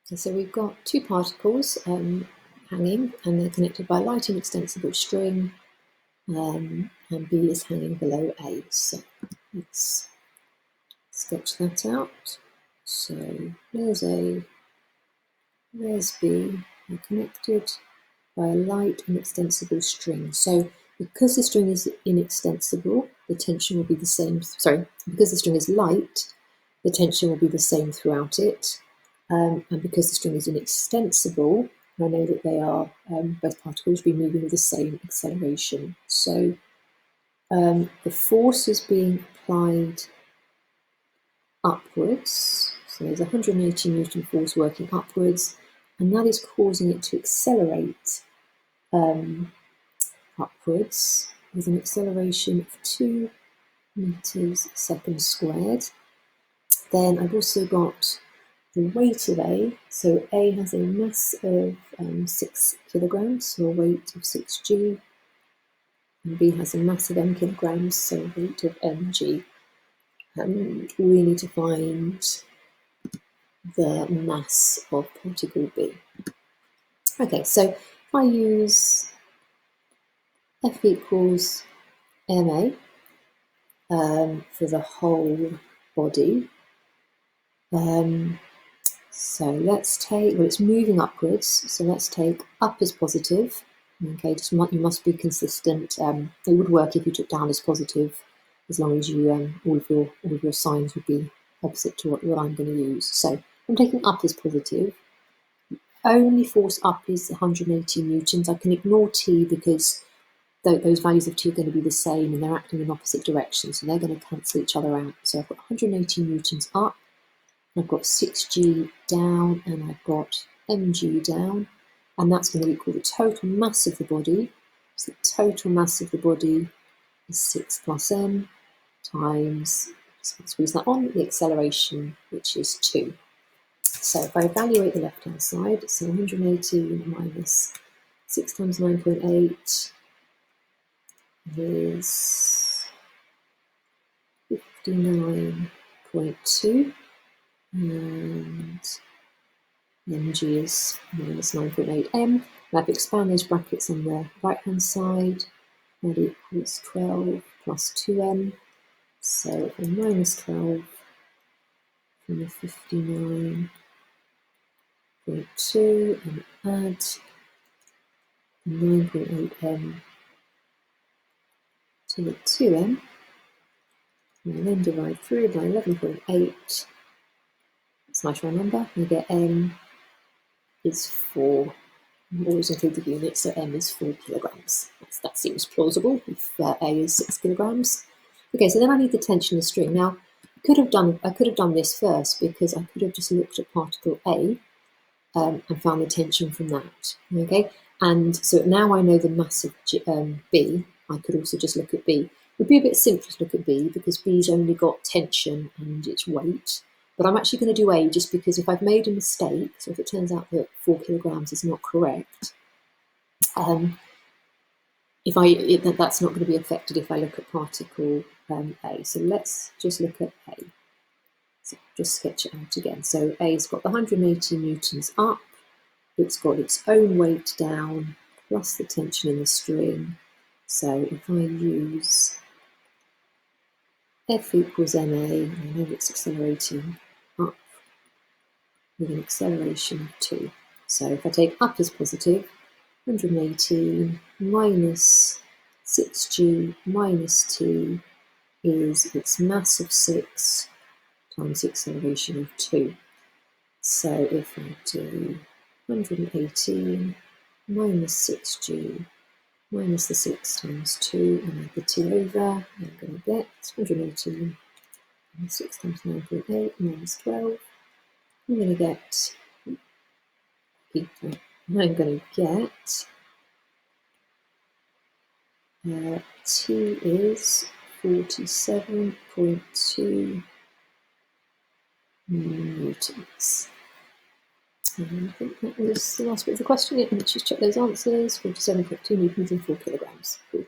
So we've got two particles hanging, and they're connected by a light inextensible string, and B is hanging below A. So let's sketch that out. So there's A, there's B, they're connected by a light inextensible string. So because the string is inextensible, the tension will be the same. Sorry, because the string is light, the tension will be the same throughout it. And because the string is inextensible, I know that they are both particles will be moving with the same acceleration. So the force is being applied upwards. So there's 180 Newton force working upwards, and that is causing it to accelerate upwards with an acceleration of 2 meters a second squared. Then I've also got the weight of A. So A has a mass of 6 kilograms, so a weight of 6g, and B has a mass of m kilograms, so a weight of mg. And we need to find the mass of particle B. Okay, so if I use F equals ma for the whole body, so let's take, well, it's moving upwards, so let's take up as positive. Okay, you must be consistent. It would work if you took down as positive, as long as you all of your signs would be opposite to what I'm going to use. So I'm taking up as positive. Only force up is 180 newtons. I can ignore T because those values of T are going to be the same and they're acting in opposite directions, so they're going to cancel each other out. So I've got 180 newtons up, I've got 6g down, and I've got mg down, and that's going to equal the total mass of the body. So the total mass of the body is 6 plus m times, just squeeze that on, the acceleration, which is 2. So if I evaluate the left-hand side, so 118 minus 6 times 9.8 is 59.2, and mg is minus 9.8m. And I've expanded those brackets on the right-hand side. That equals 12 plus 2m. So if I minus 12 from the 59.2 and add 9.8m to the 2m, and then divide through by 11.8. That's a nice round number. You get m is 4. Always include the unit, so m is 4 kilograms. That seems plausible if A is 6 kilograms. Okay, so then I need the tension of the string. Now, I could have done this first, because I could have just looked at particle A and found the tension from that. Okay, and so now I know the mass of B. I could also just look at B. It would be a bit simpler to look at B because B's only got tension and its weight. But I'm actually going to do A just because if I've made a mistake, so if it turns out that 4 kilograms is not correct, that's not going to be affected if I look at particle A. So let's just look at A. So just sketch it out again. So A's got the 180 newtons up, it's got its own weight down, plus the tension in the string. So if I use F equals ma, I know it's accelerating up with an acceleration of 2. So if I take up as positive, 118 minus 6g minus t is its mass of 6 times the acceleration of 2. So if I do 118 minus 6g minus the 6 times 2 and add the t over, I'm going to get 118 minus 6 times 9.8 minus 12. I'm going to get T is 47.2 newtons. And I think that was the last bit of the question. Let's just check those answers. 47.2 newtons and 4 kilograms. Cool.